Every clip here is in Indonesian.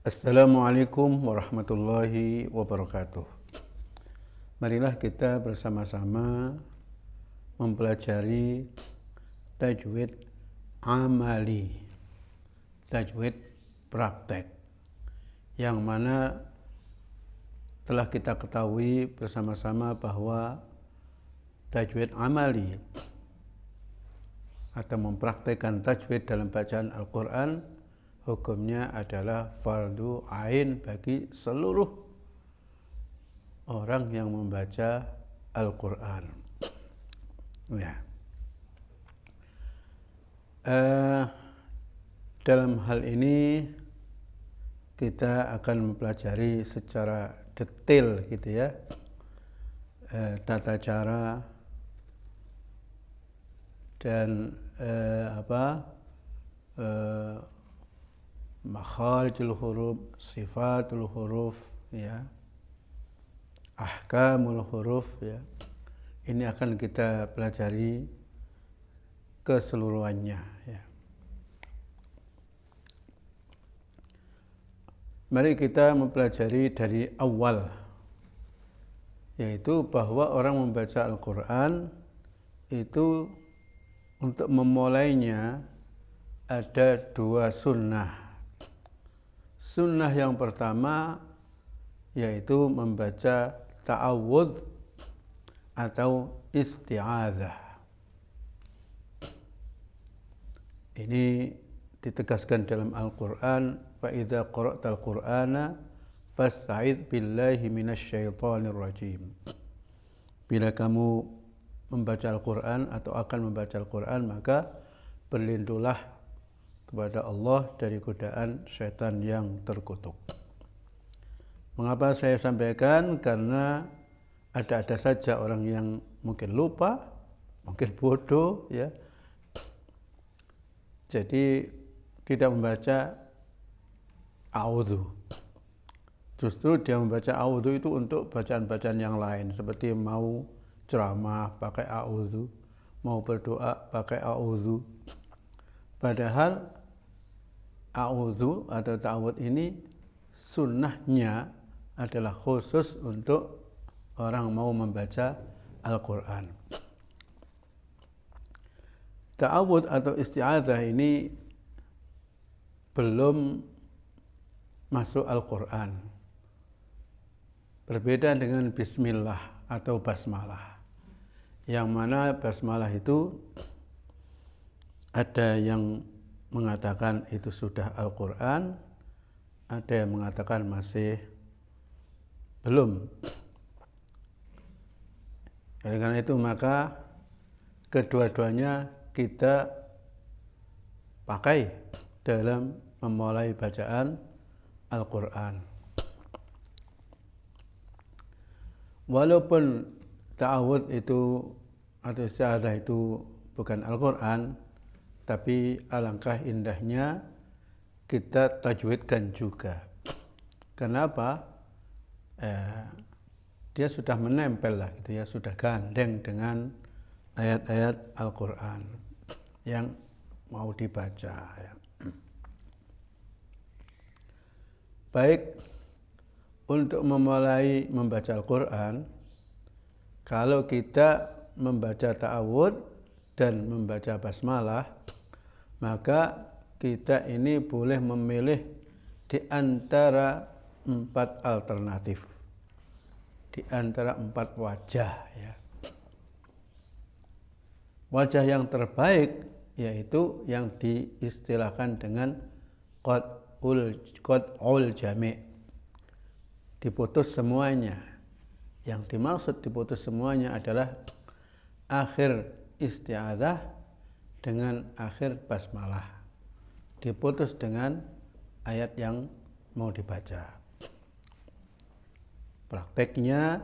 Assalamualaikum warahmatullahi wabarakatuh. Marilah kita bersama-sama mempelajari tajwid amali, tajwid praktek, yang mana telah kita ketahui bersama-sama bahwa tajwid amali atau mempraktekkan tajwid dalam bacaan Al-Quran hukumnya adalah fardu ain bagi seluruh orang yang membaca Al-Quran. Ya. Dalam hal ini kita akan mempelajari secara detail gitu ya, tata cara dan makharijul huruf, sifatul huruf, ya, ahkamul huruf, ya. Ini akan kita pelajari keseluruhannya, ya. Mari kita mempelajari dari awal, yaitu bahwa orang membaca Al-Quran itu untuk memulainya ada dua sunnah. Sunnah yang pertama yaitu membaca ta'awudz atau isti'adzah. Ini ditegaskan dalam Al-Quran, fa idza qara'tal Qur'ana fasta'idz billahi minasyaitonir rajim. Bila kamu membaca Al-Quran atau akan membaca Al-Quran, maka berlindunglah kepada Allah dari godaan setan yang terkutuk. Mengapa saya sampaikan? Karena ada saja orang yang mungkin lupa, mungkin bodoh, ya. Jadi tidak membaca a'udzu. Justru dia membaca a'udzu itu untuk bacaan-bacaan yang lain, seperti mau ceramah pakai a'udzu, mau berdoa pakai a'udzu. Padahal a'udzu atau ta'awudz ini sunnahnya adalah khusus untuk orang mau membaca Al-Quran. Ta'awudz atau isti'adzah ini belum masuk Al-Quran. Berbeda dengan bismillah atau basmalah, yang mana basmalah itu ada yang mengatakan itu sudah Al-Quran, ada yang mengatakan masih belum. Oleh karena itu maka kedua-duanya kita pakai dalam memulai bacaan Al-Quran. Walaupun ta'awudz itu atau isti'adzah itu bukan Al-Quran, tapi alangkah indahnya kita tajwidkan juga. Kenapa? Dia sudah menempel lah gitu ya, sudah gandeng dengan ayat-ayat Al-Quran yang mau dibaca, ya. Baik, untuk memulai membaca Al-Quran, kalau kita membaca ta'awudz dan membaca basmalah, maka kita ini boleh memilih di antara 4 alternatif, di antara 4 wajah, ya. Wajah yang terbaik yaitu yang diistilahkan dengan qat'ul jami', diputus semuanya. Yang dimaksud diputus semuanya adalah akhir isti'adzah dengan akhir basmalah, diputus dengan ayat yang mau dibaca. Prakteknya,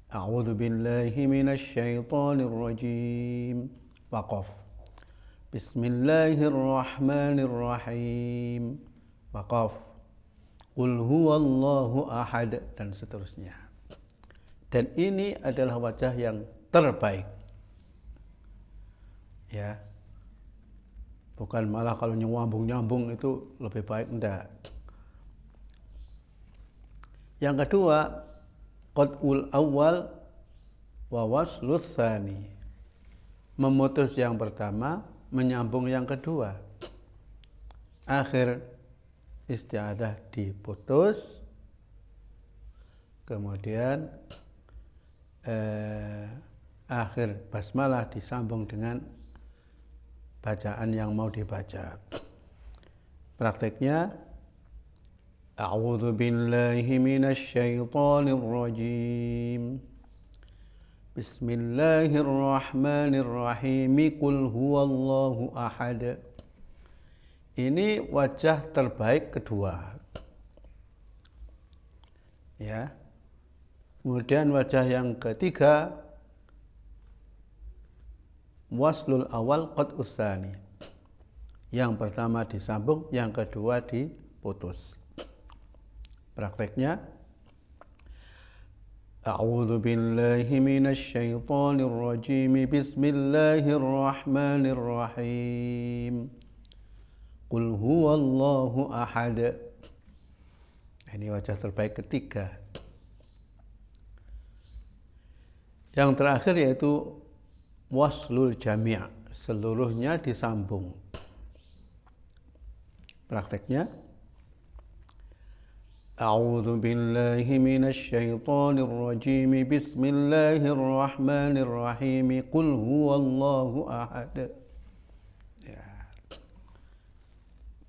a'udzu billahi minasyaitonir rajim, waqaf. Bismillahirrahmanirrahim, waqaf. Qul huwallahu ahad, dan seterusnya. Dan ini adalah wajah yang terbaik, ya. Bukan malah kalau nyambung-nyambung itu lebih baik, enggak. Yang kedua, qat'ul awal wa waslus tsani. Memutus yang pertama, menyambung yang kedua. Akhir isti'adzah diputus, kemudian akhir basmalah disambung dengan bacaan yang mau dibaca. Prakteknya, a'udzu billahi minasy syaithanir rajim. Bismillahirrahmanirrahim. Qul huwallahu ahad. Ini wajah terbaik kedua. Ya. Kemudian wajah yang ketiga, waslul awal qat'us tsani. Yang pertama disambung, yang kedua diputus. Prakteknya, a'udzu billahi minasy syaithanir rajim. Bismillahirrahmanirrahim. Qul huwallahu ahad. Ini wajah terbaik ketiga. Yang terakhir yaitu waslul jami', seluruhnya disambung. Prakteknya, a'udzu billahi minasy syaithanir rajim. Bismillahirrahmanirrahim. Qul huwallahu ahad. Ya.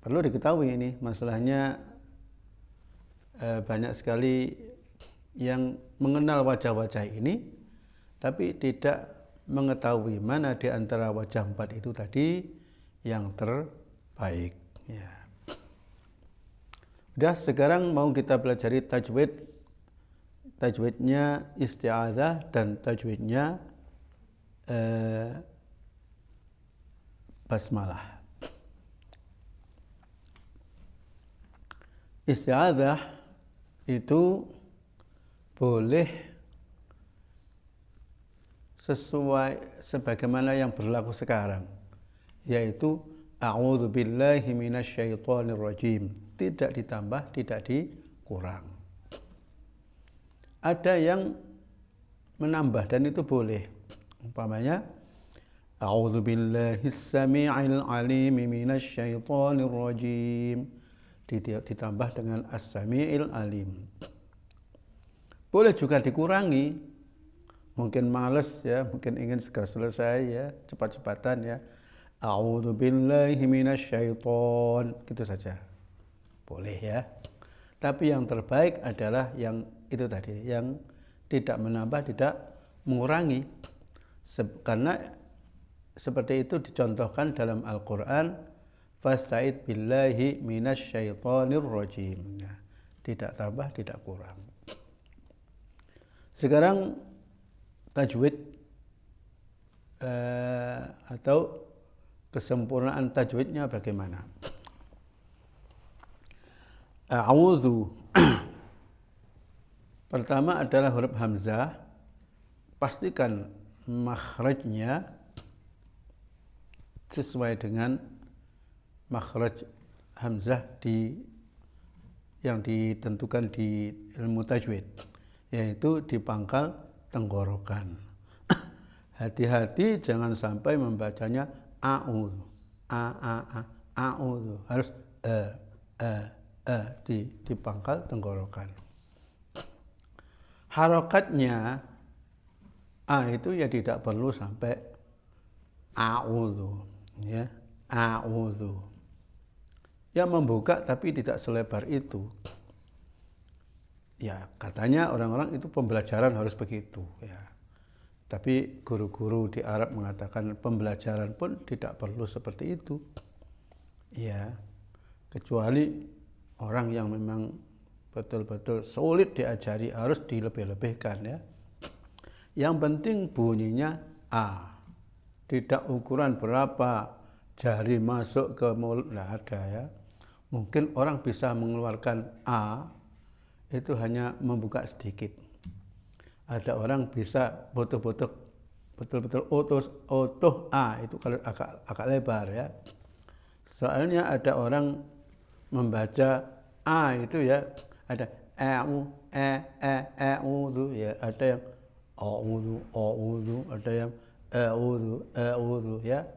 Perlu diketahui ini masalahnya, banyak sekali yang mengenal wajah-wajah ini tapi tidak mengetahui mana di antara wajah 4 itu tadi yang terbaik. Ya. Udah, sekarang mau kita pelajari tajwid. Tajwidnya isti'adzah dan tajwidnya basmalah. Isti'adzah itu boleh sesuai sebagaimana yang berlaku sekarang, yaitu a'udzu billahi minasy syaithanir rajim, tidak ditambah, tidak dikurang. Ada yang menambah dan itu boleh, umpamanya a'udzu billahis samii'il 'alim minasy syaithanir rajim, ditambah dengan as-sami'il alim. Boleh juga dikurangi, mungkin males ya, mungkin ingin segera selesai ya, cepat-cepatan ya. A'udzu billahi minasy syaiton, gitu saja. Boleh ya. Tapi yang terbaik adalah yang itu tadi, yang tidak menambah, tidak mengurangi. Karena seperti itu dicontohkan dalam Al-Qur'an, fasta'id billahi minasy syaitonir rajim. Nah, tidak tambah, tidak kurang. Sekarang tajwid atau kesempurnaan tajwidnya bagaimana? A'udzu. Pertama adalah huruf hamzah. Pastikan makhrajnya sesuai dengan makhraj hamzah yang ditentukan di ilmu tajwid, yaitu di pangkal tenggorokan. Hati-hati jangan sampai membacanya a'udzu, a'udzu, harus di pangkal tenggorokan. Harokatnya a itu ya tidak perlu sampai a'udzu, ya, a'udzu. Ya membuka tapi tidak selebar itu. Ya, katanya orang-orang itu pembelajaran harus begitu, ya. Tapi guru-guru di Arab mengatakan pembelajaran pun tidak perlu seperti itu. Ya, kecuali orang yang memang betul-betul sulit diajari harus dilebih-lebihkan ya. Yang penting bunyinya a. Tidak ukuran berapa jari masuk ke mulut, tidak ada ya. Mungkin orang bisa mengeluarkan a itu hanya membuka sedikit. Ada orang bisa betul-betul otoh a itu kalau agak lebar ya. Soalnya ada orang membaca a itu ya ada a'udzu ya, ada yang a'udzu, ada yang a'udzu ya.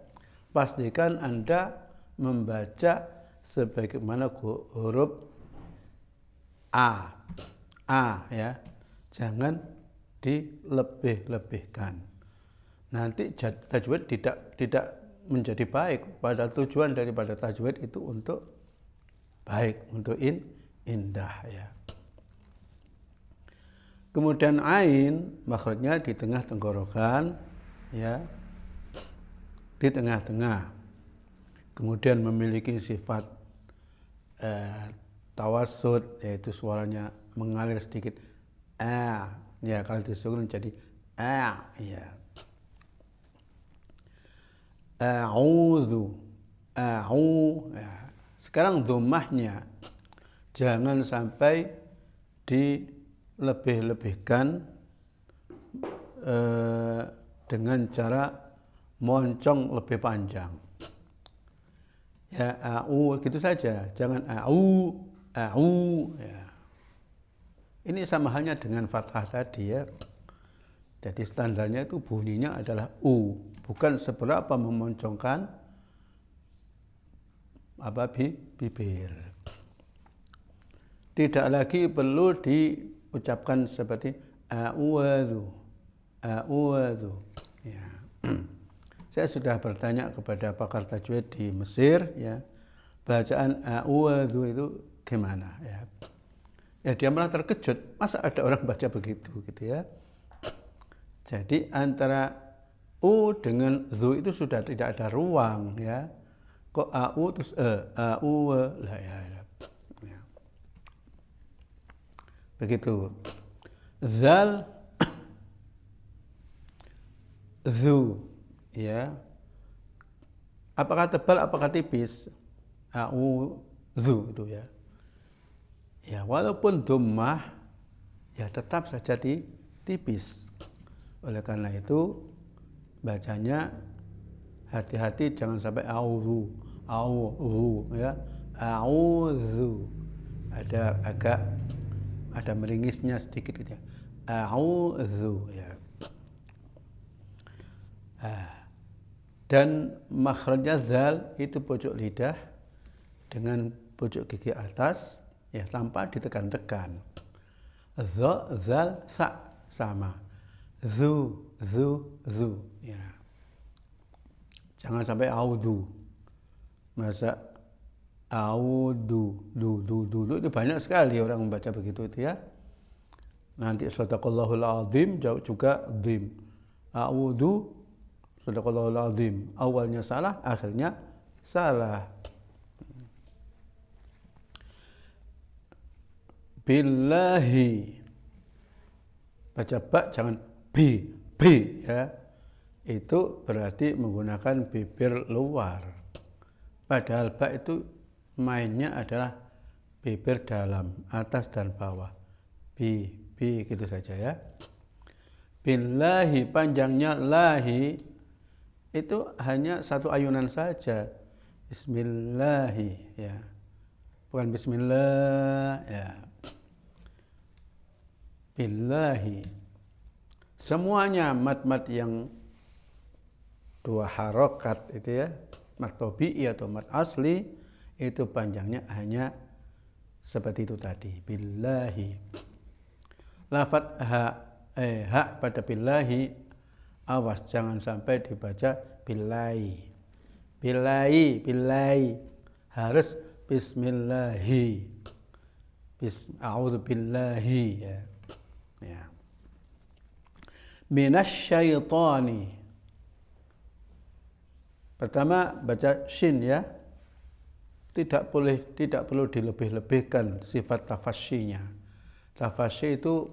Pastikan Anda membaca sebagaimana huruf A ya. Jangan dilebih-lebihkan. Nanti tajwid tidak menjadi baik. Pada tujuan daripada tajwid itu untuk baik, untuk indah ya. Kemudian ain makhrajnya di tengah tenggorokan ya. Di tengah-tengah. Kemudian memiliki sifat tawassut, yaitu suaranya mengalir sedikit ya, kalau disukun jadi ya. A'udzu ya. Sekarang dhammahnya jangan sampai dilebih-lebihkan dengan cara moncong lebih panjang. Ya, gitu saja, jangan ya. Ini sama halnya dengan fathah tadi ya. Jadi standarnya itu bunyinya adalah bukan seberapa memoncongkan bibir. Tidak lagi perlu diucapkan seperti a'udzu ya. Saya sudah bertanya kepada pakar tajwid di Mesir ya, bacaan a'udzu itu gimana ya. Ya dia malah terkejut, masa ada orang baca begitu gitu ya. Jadi antara u dengan zu itu sudah tidak ada ruang ya. Kok au terus lah ya. Begitu. Zal zu ya. Apakah tebal apakah tipis? Zu itu ya. Ya walaupun dhammah ya tetap saja tipis. Oleh karena itu bacanya hati-hati, jangan sampai a'udzu ya. A'udzu. Ada meringgisnya sedikit gitu ya. A'udzu ya. Dan makhrajnya zal itu pojok lidah dengan pojok gigi atas ya, tanpa ditekan-tekan. Zal sama. Zu ya. Jangan sampai audhu. Masa audhu itu banyak sekali orang membaca begitu itu ya. Nanti sadaqallahul azim juga dzim. Audhu sadaqallahul azim. Awalnya salah, akhirnya salah. Billahi. Baca ba jangan bi ya. Itu berarti menggunakan bibir luar. Padahal ba itu mainnya adalah bibir dalam, atas dan bawah. Bi gitu saja ya. Billahi panjangnya lahi itu hanya satu ayunan saja. Bismillahi ya. Bukan bismillah ya. Billahi. Semuanya mat-mat yang dua harokat itu ya, mat tobi'i atau mat asli, itu panjangnya hanya seperti itu tadi, billahi. Lafaz ha pada billahi, awas jangan sampai dibaca billahi. Billahi harus bismillahi. A'udzu billahi ya. Minasyaitani. Pertama baca shin ya. Tidak perlu dilebih-lebihkan sifat tafasyinya. Tafasyi itu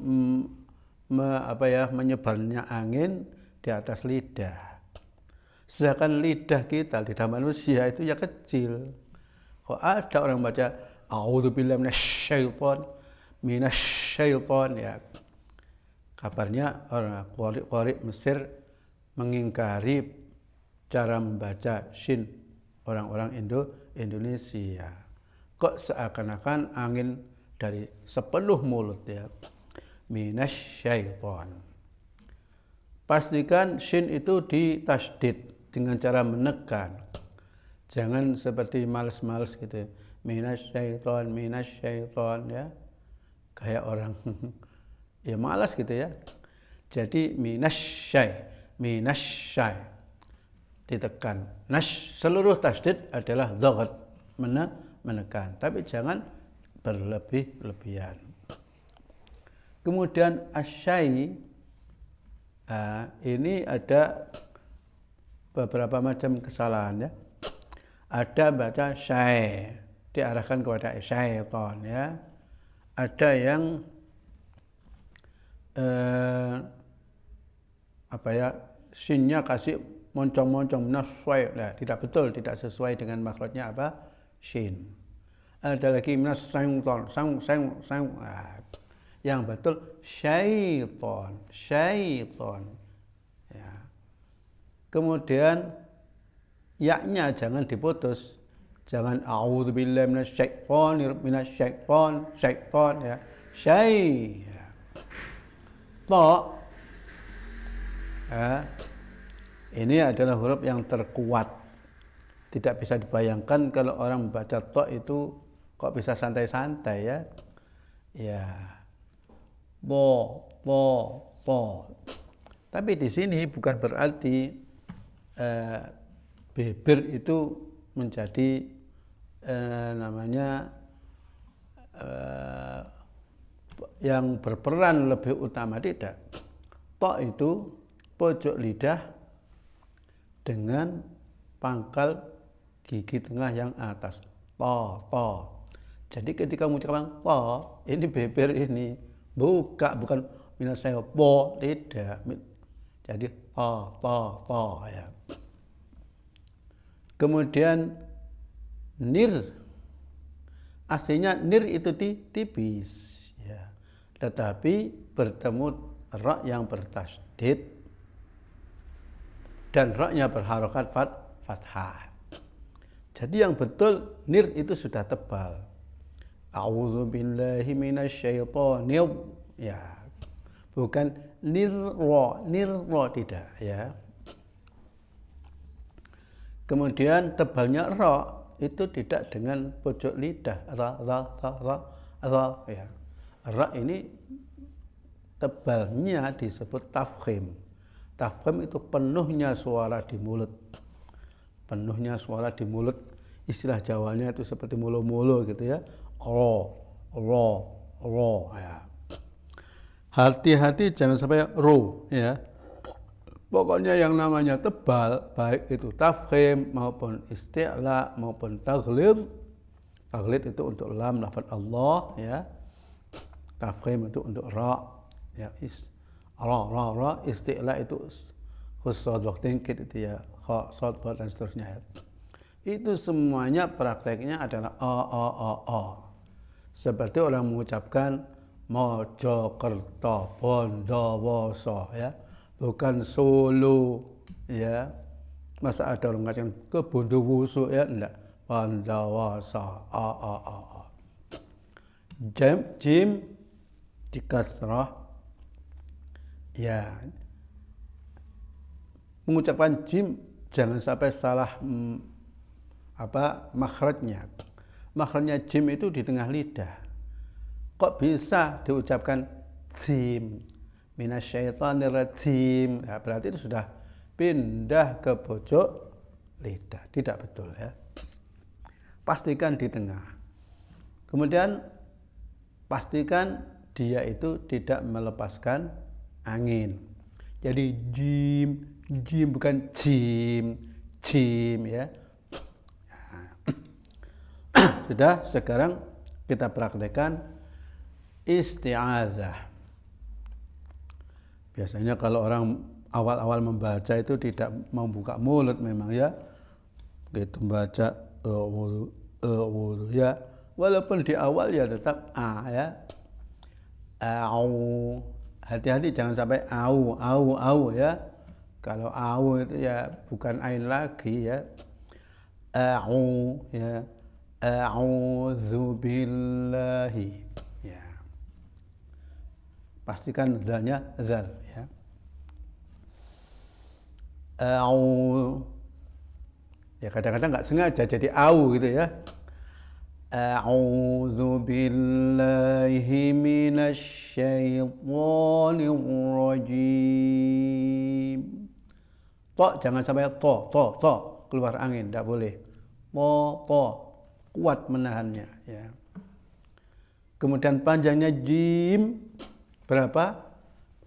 menyebarnya angin di atas lidah. Sedangkan lidah kita, lidah manusia itu ya kecil. Kok ada orang baca a'udzubillahi minasyaiton ya. Kabarnya orang qari Mesir mengingkari cara membaca shin orang-orang Indonesia. Kok seakan-akan angin dari sepenuh mulut ya. Minasyaiton. Pastikan shin itu ditasdid dengan cara menekan. Jangan seperti males-males gitu. Minasyaiton ya. Kayak orang ya malas gitu ya. Jadi minasyai ditekan. Seluruh tasdid adalah dhagat, menekan. Tapi jangan berlebih-lebihan. Kemudian asyai ini ada beberapa macam kesalahan ya. Ada baca syai diarahkan kepada syaitan ya. Ada yang sinnya kasih moncong-moncong minasyai, nah, tidak betul, tidak sesuai dengan makhrajnya shin. Ada lagi minasyaiton, nah, yang betul syaiton. Ya. Kemudian ya-nya jangan diputus. Jangan a'udzubillahi minasyaiton ya. Syai. Ya. To. Ya. Ini adalah huruf yang terkuat. Tidak bisa dibayangkan kalau orang membaca to itu kok bisa santai-santai ya. Ya. Po. Tapi di sini bukan berarti beber itu menjadi yang berperan lebih utama, tidak. To itu pojok lidah dengan pangkal gigi tengah yang atas. To. Jadi ketika mengucapkan to, ini beber ini bukan minasyai po, tidak. Jadi to ya. Kemudian nir, aslinya nir itu tipis ya. Tetapi bertemu ra yang bertasdid dan ra-nya berharokat fathah. Jadi yang betul nir itu sudah tebal. A'udzubillahi minasyaitonir ya. Bukan nirro tidak ya. Kemudian tebalnya ra itu tidak dengan pojok lidah. Ra ya. Ra ini tebalnya disebut tafkhim. Tafkhim itu penuhnya suara di mulut. Penuhnya suara di mulut. Istilah Jawanya itu seperti mulu-mulu gitu ya. Ro ya. Hati-hati jangan sampai ro ya. Pokoknya yang namanya tebal, baik itu tafkhim maupun isti'la maupun taghlid. Taghlid itu untuk lam lafaz Allah ya. Tafkhim itu untuk ra ya. Ra isti'la itu khusus tingkit itu ya. Kha, shad, dan seterusnya ya. Itu semuanya prakteknya adalah a. Seperti orang mengucapkan Mojokerto, Bondowoso ya. Bukan Solo ya. Masa ada orang ngatakan ke Bondowoso ya, enggak. Bondowoso, a. Jim dikasrah ya. Mengucapkan jim jangan sampai salah makhrajnya. Makhrajnya jim itu di tengah lidah. Kok bisa diucapkan jim? Minasyaitonir rajim. Nah, berarti itu sudah pindah ke pojok lidah. Tidak betul ya. Pastikan di tengah. Kemudian pastikan dia itu tidak melepaskan angin. Jadi jim bukan jim ya. Sudah, sekarang kita praktekkan isti'azah. Biasanya kalau orang awal-awal membaca itu tidak membuka mulut memang ya. Begitu membaca ya. Walaupun di awal ya tetap a ya. Au. Hati-hati jangan sampai au ya. Kalau au itu ya bukan ain lagi ya. Au ya. A'udzu billahi pastikan zalnya zal ya. Au, ya kadang-kadang nggak sengaja jadi au gitu ya. A'udzu billahi minasy syaithanir rajim. Jangan sampai keluar angin, tidak boleh. Kuat menahannya ya. Kemudian panjangnya jim berapa?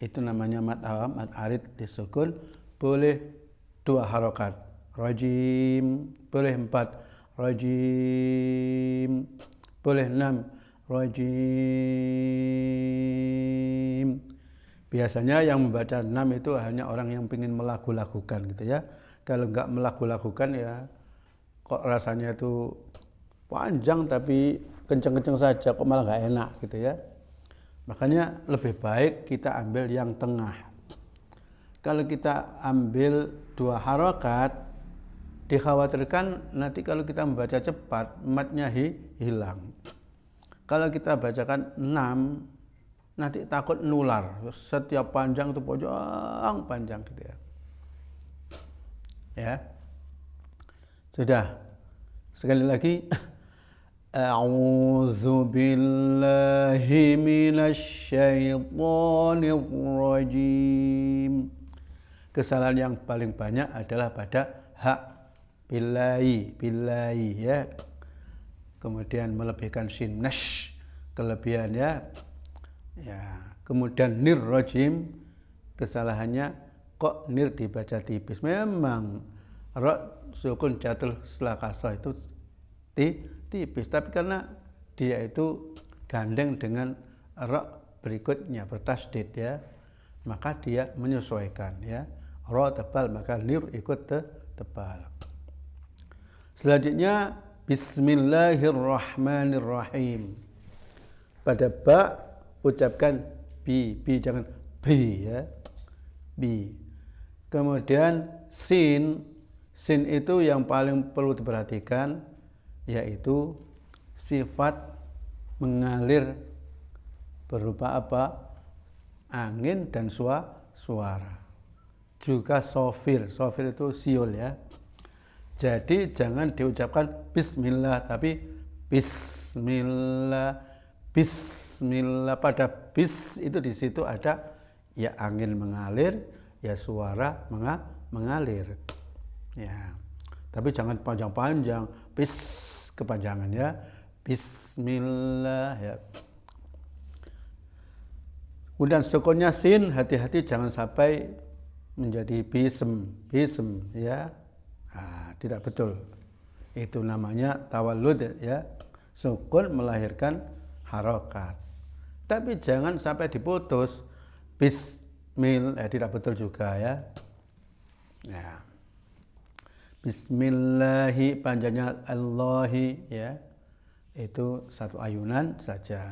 Itu namanya mad awam, mad arid disukun, boleh 2 harokat. Rajim boleh 4, rajim boleh 6, rajim. Biasanya yang membaca 6 itu hanya orang yang ingin melagu-lagukan gitu ya. Kalau enggak melagu-lagukan ya kok rasanya itu panjang tapi kenceng-kenceng saja kok malah nggak enak gitu ya. Makanya lebih baik kita ambil yang tengah. Kalau kita ambil 2 harokat, dikhawatirkan nanti kalau kita membaca cepat matnya hilang. Kalau kita bacakan 6, nanti takut nular. Setiap panjang itu panjang gitu ya. Ya. Sudah. Sekali lagi. A'udzu billahi minasy syaithanir rajim. Kesalahan yang paling banyak adalah pada hak billahi ya. Kemudian melebihkan sin nash, kelebihan ya. Ya, kemudian nir rajim, kesalahannya kok nir dibaca tipis. Memang ro sukun jatul setelah kasrah itu tipis, tapi karena dia itu gandeng dengan ro berikutnya bertasdid ya, maka dia menyesuaikan ya. Ro tebal maka nir ikut tebal. Selanjutnya bismillahirrahmanirrahim. Pada ba ucapkan bi jangan bi ya, bi. Kemudian sin itu yang paling perlu diperhatikan, yaitu sifat mengalir berupa apa? Angin dan suara. Juga sofir itu siul ya. Jadi jangan diucapkan bismillah tapi bismillah. Pada bis itu di situ ada ya angin mengalir, ya suara mengalir. Ya. Tapi jangan panjang-panjang, bis kepanjangan ya. Bismillah ya. Kemudian sukunnya sin, hati-hati jangan sampai menjadi bism ya. Nah, tidak betul. Itu namanya tawallud ya. Sukun melahirkan harokat. Tapi jangan sampai diputus. Tidak betul juga ya. Ya. Bismillahi panjangnya Allahi ya. Itu 1 ayunan saja.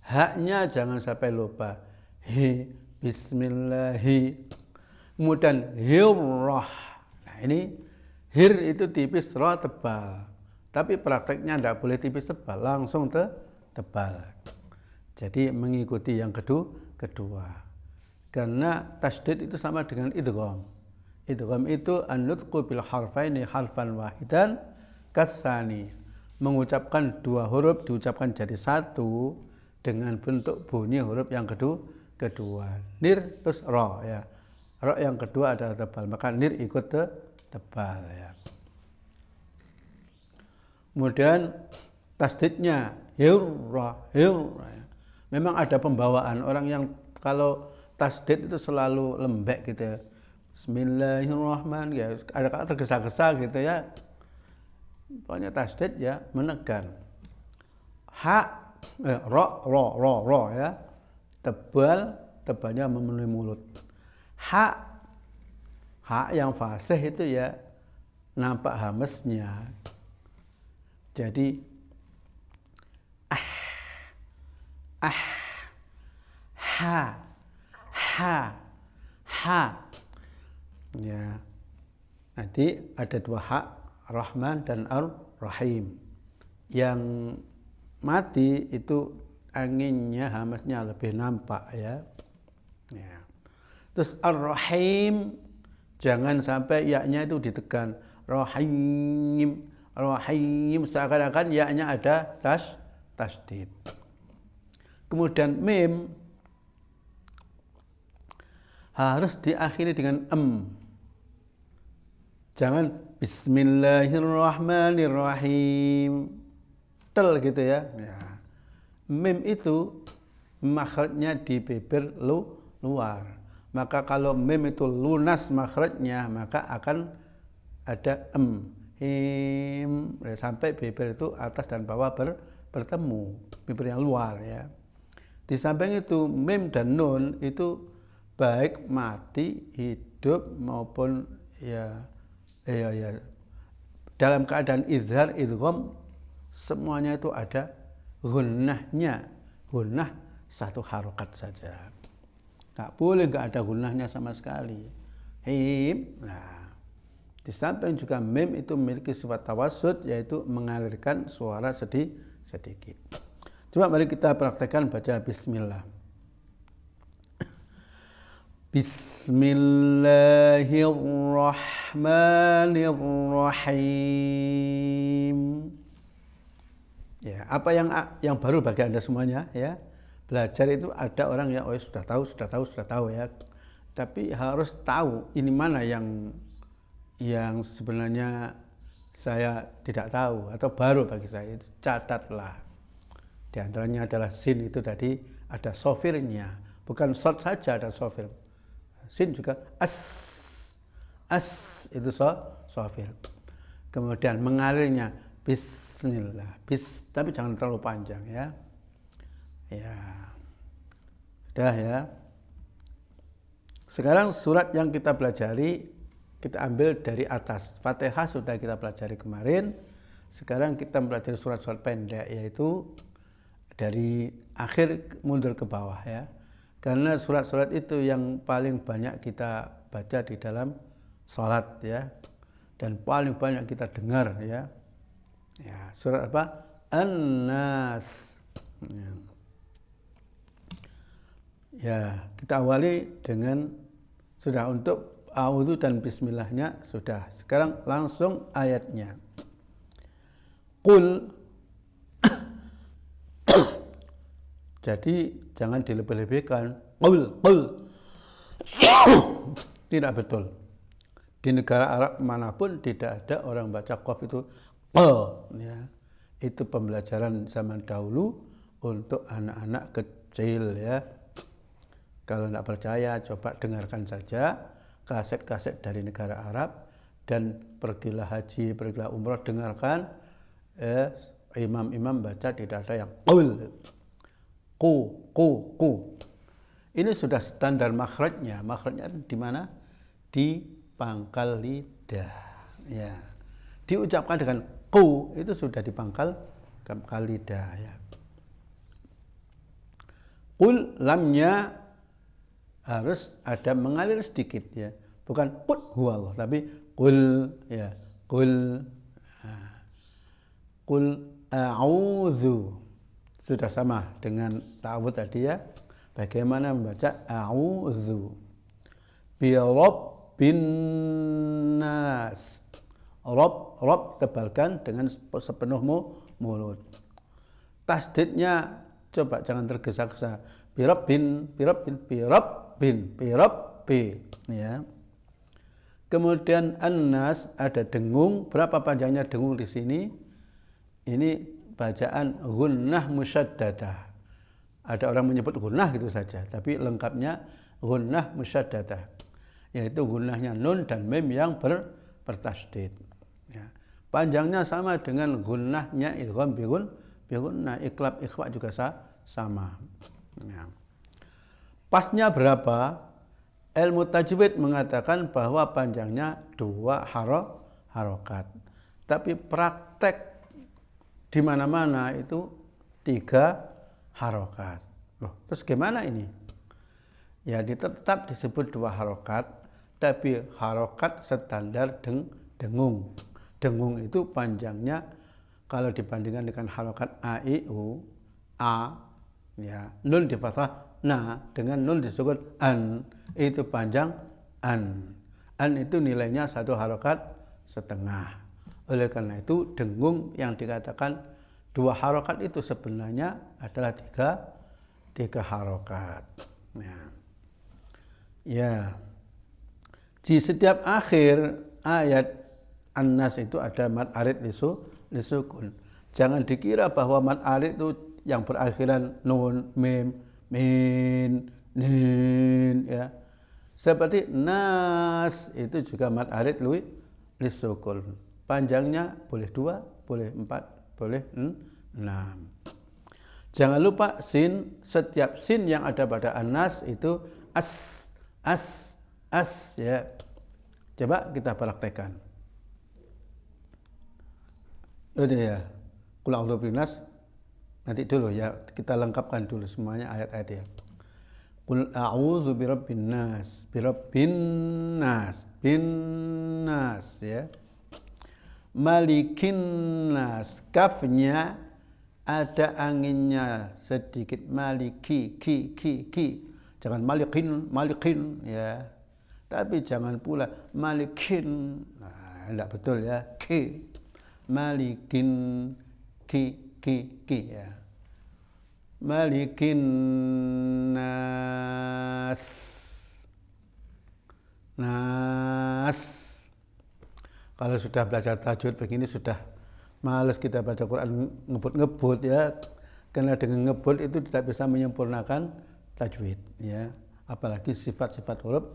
Haknya jangan sampai lupa. Bismillahi. Kemudian hirrah. Nah ini hir itu tipis, roh tebal. Tapi prakteknya tidak boleh tipis tebal, langsung tebal. Jadi mengikuti yang kedua. Karena tasdid itu sama dengan idgham. Idgham itu an-nutqu bil harfaini harfan wahidan kasani. Mengucapkan 2 huruf diucapkan jadi 1 dengan bentuk bunyi huruf yang kedua. Nir terus ro ya. Ro yang kedua adalah tebal, maka nir ikut tebal ya. Kemudian tasdidnya hirra ya. Memang ada pembawaan orang yang kalau tasdid itu selalu lembek gitu ya. Bismillahirrahmanirrahim ya, ada tergesa-gesa gitu ya. Pokoknya tasdid ya menekan. Ro ya. Tebalnya memenuhi mulut. Ha yang fasih itu ya nampak hamesnya. Jadi ha ya. Nanti ada 2 hak, Rahman dan Ar-Rahim. Yang mati itu anginnya, hamasnya lebih nampak ya. Ya. Terus ar-rahim, jangan sampai ya-nya itu ditekan. Rahim, rahim, seakan-akan ya-nya ada tasdid. Kemudian mim harus diakhiri dengan Jangan bismillahirrahmanirrahim. Tel gitu ya. Mim itu makhrajnya di bibir luar. Maka kalau mim itu lunas makhrajnya, maka akan ada him sampai bibir itu atas dan bawah bertemu, bibir yang luar ya. Di samping itu mim dan nun itu baik mati, hidup maupun dalam keadaan izhar, idgham, semuanya itu ada gunnahnya. Gunnah satu harokat saja. Nggak boleh nggak ada gunnahnya sama sekali. Him. Nah, di samping juga mim itu memiliki sifat tawassut, yaitu mengalirkan suara sedikit. Coba mari kita praktekkan baca bismillah. Bismillahirrahmanirrahim. Ya, apa yang baru bagi Anda semuanya ya. Belajar itu ada orang yang sudah tahu ya. Tapi harus tahu ini mana yang sebenarnya saya tidak tahu atau baru bagi saya. Catatlah. Di antaranya adalah sin itu tadi ada sofirnya, bukan short saja ada sofir. Sin juga as itu sofir. Kemudian mengalirnya bismillah, tapi jangan terlalu panjang ya. Ya, sudah ya. Sekarang surat yang kita pelajari kita ambil dari atas. Fatihah sudah kita pelajari kemarin. Sekarang kita pelajari surat-surat pendek, yaitu dari akhir mundur ke bawah ya. Karena surat-surat itu yang paling banyak kita baca di dalam sholat ya, dan paling banyak kita dengar ya. Ya, surat apa? An-Nas. Ya, kita awali dengan sudah untuk a'udzu dan bismillahnya sudah. Sekarang langsung ayatnya. Qul. Jadi jangan dilebih-lebihkan. Qul. Tidak betul. Di negara Arab manapun tidak ada orang baca qaf itu ya. Itu pembelajaran zaman dahulu untuk anak-anak kecil ya. Kalau tidak percaya coba dengarkan saja kaset-kaset dari negara Arab, dan pergilah haji, pergilah umrah, dengarkan imam-imam baca tidak ada yang qul. Ku. Ini sudah standar makhrajnya. Makhrajnya di mana? Di pangkal lidah. Ya. Diucapkan dengan ku itu sudah di pangkal lidah ya. Qul, lamnya harus ada mengalir sedikit ya. Bukan qul huwallah, tapi qul ya. Qul. Qul a'udzu. Sudah sama dengan ta'awudz tadi ya. Bagaimana membaca a'udzu bi rabbin nas. Rob tebalkan dengan sepenuh mulut. Tasdidnya coba jangan tergesa-gesa. Bi rabbin ya. Kemudian an-nas ada dengung. Berapa panjangnya dengung di sini? Ini bacaan gunnah musyaddadah. Ada orang menyebut gunnah gitu saja, tapi lengkapnya gunnah musyaddadah, yaitu gunnahnya nun dan mim yang bertasdid. Ya. Panjangnya sama dengan gunnahnya idgham bi gunnah, iqlab ikhfa juga sama. Ya. Pasnya berapa? Ilmu tajwid mengatakan bahwa panjangnya 2 harokat. Tapi praktek di mana-mana itu 3 harokat. Loh, terus gimana ini? Ya tetap disebut 2 harokat, tapi harokat standar dengung. Dengung itu panjangnya kalau dibandingkan dengan harokat a, i, u, a, Ya, nun di fathah na dengan nun disukun an, itu panjang an. An itu nilainya 1 harokat setengah. Oleh karena itu dengung yang dikatakan 2 harokat itu sebenarnya adalah 3 harokat. Ya. Di setiap akhir ayat An-Nas itu ada mad arid lisukun. Jangan dikira bahwa mad arid itu yang berakhiran nun, mim, min, nin, ya. Seperti nas itu juga mad arid lisukun. Panjangnya boleh 2, boleh 4, boleh 6. Jangan lupa sin, setiap sin yang ada pada An-Nas itu as ya. Coba kita praktekkan. Udah ya. Qul a'udzu birabbinas. Nanti dulu ya, kita lengkapkan dulu semuanya ayat-ayat ya. Qul a'udzu birabbin nas, bin nas ya. Malikin nas, kafnya ada anginnya sedikit, maliki, ki. Jangan malikin ya. Tapi jangan pula malikin. Nah, enggak betul ya. Ki. Malikin ki ya. Malikin nas. Kalau sudah belajar tajwid begini sudah males kita baca Quran ngebut ya. Karena dengan ngebut itu tidak bisa menyempurnakan tajwid ya. Apalagi sifat-sifat huruf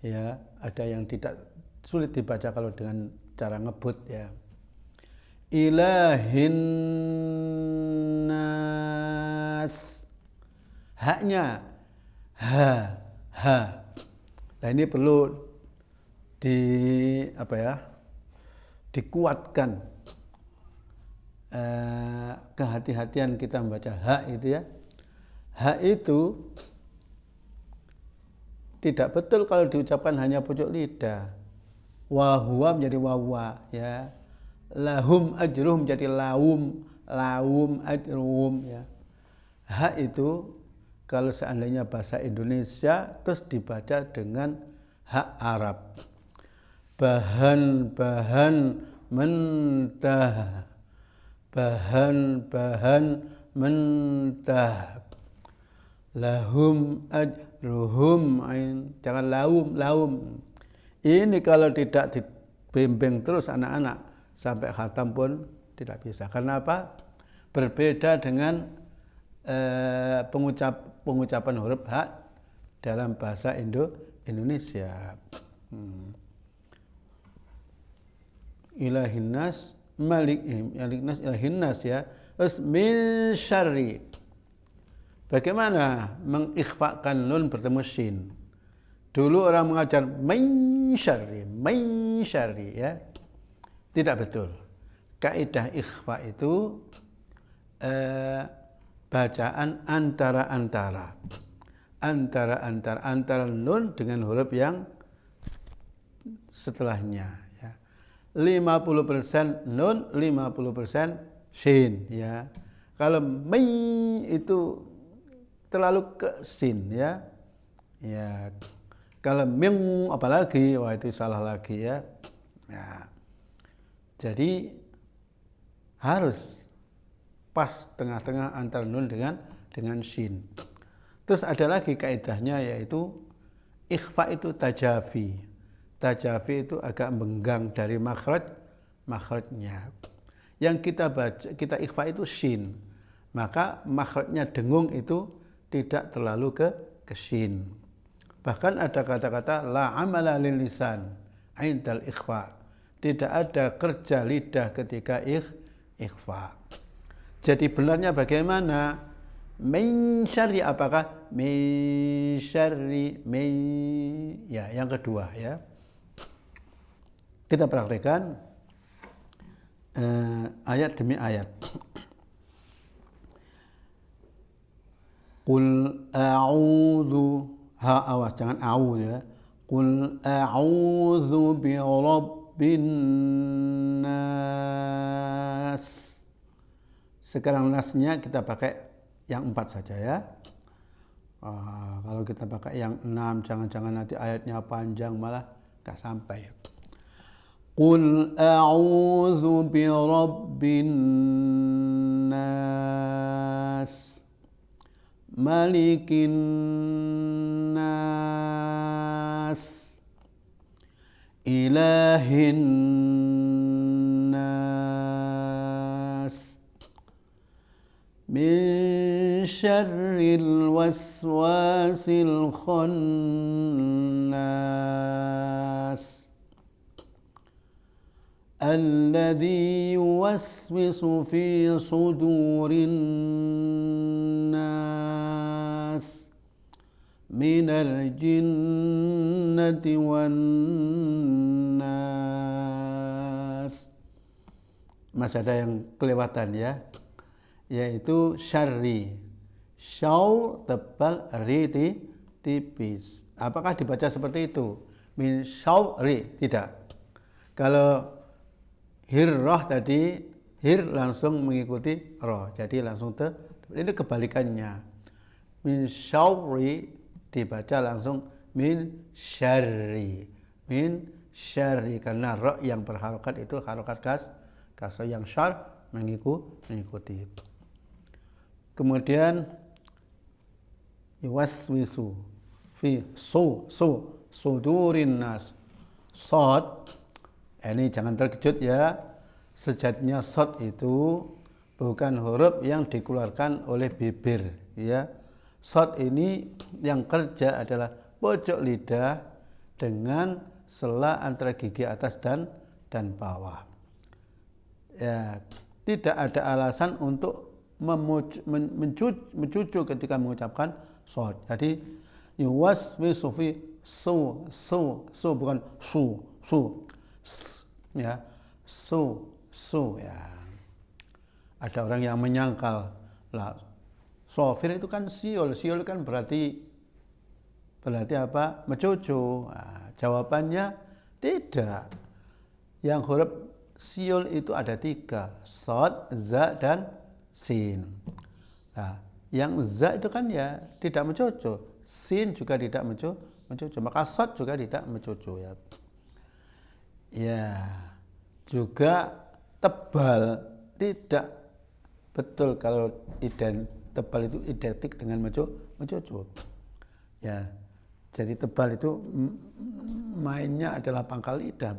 ya, ada yang tidak sulit dibaca kalau dengan cara ngebut ya. Ilahin nas. Haknya ha. Nah ini perlu dikuatkan kehati-hatian kita membaca hak itu ya. Hak itu tidak betul kalau diucapkan hanya pucuk lidah. Wahuwa menjadi wawa ya. Lahum ajruhum jadi laum ajruhum ya. Hak itu kalau seandainya bahasa Indonesia terus dibaca dengan hak Arab. Bahan mentah. Lahum ajruhum ain. Jangan laum. Ini kalau tidak dibimbing terus anak-anak sampai khatam pun tidak bisa. Karena apa? Berbeda dengan pengucapan huruf hak dalam bahasa Indonesia. Ilahinnas maliknas ilahinnas ya. Terus min syarri. Bagaimana mengikhfakan nun bertemu shin? Dulu orang mengajar min syarri ya. Tidak betul. Kaidah ikhfa itu bacaan antara nun dengan huruf yang setelahnya ya. 50% nun, 50% shin ya. Kalau min itu terlalu ke shin ya. Ya. Kalau ming apalagi, wah itu salah lagi ya. Ya. Jadi harus pas tengah-tengah antara nun dengan shin. Terus ada lagi kaidahnya yaitu ikhfa itu tajafi. Tajafi itu agak menggang dari makhrajnya. Yang kita ikhfa itu shin. Maka makhrajnya dengung itu tidak terlalu ke shin. Bahkan ada kata-kata la amala lil lisan indal ikhfa. Tidak ada kerja lidah ketika ikhfa. Jadi benarnya bagaimana? Min syarri apakah? Min syarri ya, yang kedua ya. Kita praktekkan ayat demi ayat. Qul a'udzu awas jangan a'udzu ya. Qul a'udzu bi rabbin nas. Sekarang nasnya kita pakai yang 4 saja ya. Kalau kita pakai yang 6, jangan-jangan nanti ayatnya panjang malah gak sampai. Qul a'udzu birabbin nas, malikin nas, ilahin nas, min syarril waswasil khannas, alladzi yuwaswisu fi sudurin nas, minal jinnati wan nas. Masih ada yang kelewatan ya, yaitu syarri. Syaur tebal, ri tipis. Apakah dibaca seperti itu? Min syauri? Tidak. Kalau hirroh tadi, hir langsung mengikuti roh, jadi langsung ini kebalikannya. Min syauri dibaca langsung min syarri. Min syarri, karena roh yang berharokat itu harokat kasroh, yang syar mengikuti. Kemudian yuwaswisu fi sudurin nas. Sod, ini jangan terkejut ya, sejatinya sod itu bukan huruf yang dikeluarkan oleh bibir ya. Sod ini yang kerja adalah pojok lidah dengan sela antara gigi atas dan bawah ya. Tidak ada alasan untuk mencucu ketika mengucapkan sod. Jadi yuwaswisu fi su bukan su ya, su ya. Ada orang yang menyangkal lah, sofir itu kan siul kan berarti apa? Mencucu. Nah, jawabannya tidak. Yang huruf siul itu ada 3, sod, za, dan sin. Nah, yang za itu kan ya tidak mencucu, sin juga tidak mencucu, maka sod juga tidak mencucu ya. Ya, juga tebal tidak betul kalau tebal itu identik dengan mencucu. Ya, jadi tebal itu mainnya adalah pangkal lidah,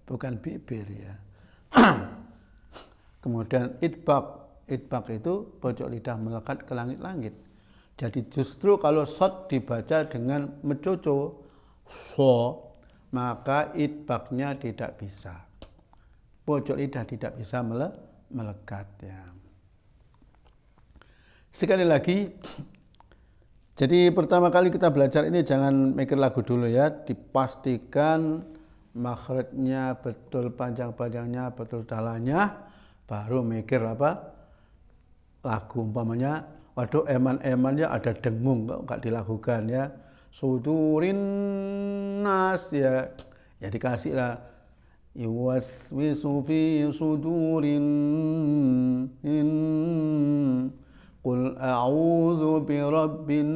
bukan bibir ya. Kemudian idbak itu pojok lidah melekat ke langit-langit. Jadi justru kalau sod dibaca dengan mencucu so, maka idbaknya tidak bisa. Pojok lidah tidak bisa melekat ya. Sekali lagi, jadi pertama kali kita belajar ini jangan mikir lagu dulu ya, dipastikan makhrajnya betul, panjang-panjangnya betul, dalamnya, baru mikir apa lagu. Umpamanya waduh eman-emannya ada dengung, enggak dilakukan ya. Sudurin nas ya dikasih lah yuwaswisu fi sudurin qul a'udzu birabbin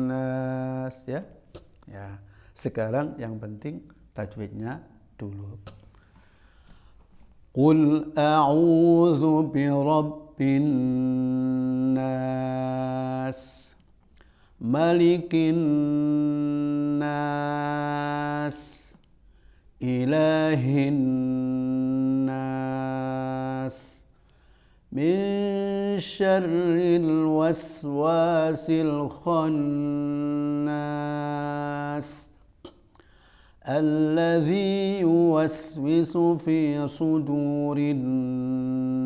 nas ya. Sekarang yang penting tajwidnya dulu. Qul a'udzu birabbin nas, malikin nas, ilahin nas, min syarril waswasil khannas, alladzi yuwaswisu fi sudurin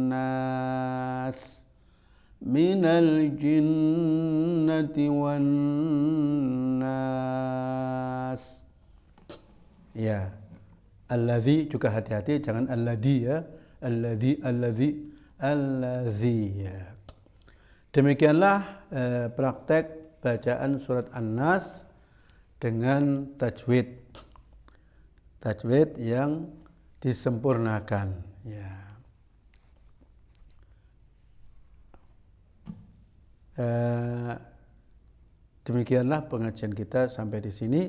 nas, minal jinnati wan nas. Ya, alladzi juga hati-hati, jangan alladzi ya, alladzi ya. Demikianlah praktek bacaan surat An-Nas dengan tajwid yang disempurnakan ya. Eh, Demikianlah pengajian kita sampai di sini.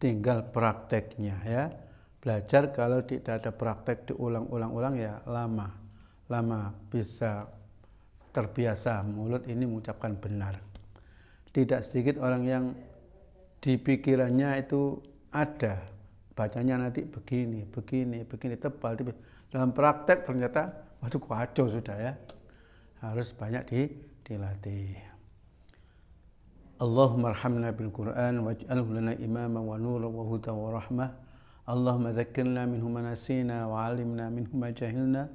Tinggal prakteknya ya. Belajar kalau tidak ada praktek diulang-ulang ya lama bisa terbiasa mulut ini mengucapkan benar. Tidak sedikit orang yang di pikirannya itu ada bacanya nanti begini tebal tipis. Dalam praktek ternyata waduh kacau sudah ya. Harus banyak dilatih. Allahumma arhamna bil Qur'an waj'alhu lana imama wa nuran wa huda wa rahmah. Allahumma dzakkirna minhu ma nasina wa 'allimna minhu ma jahilna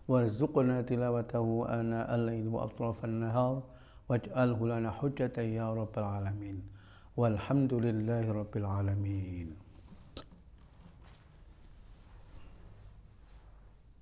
warzuqna tilawatahu ana al-laili wa atrafan nahar waj'alhu lana hujjatan ya rabbal alamin. Walhamdulillahi rabbil alamin.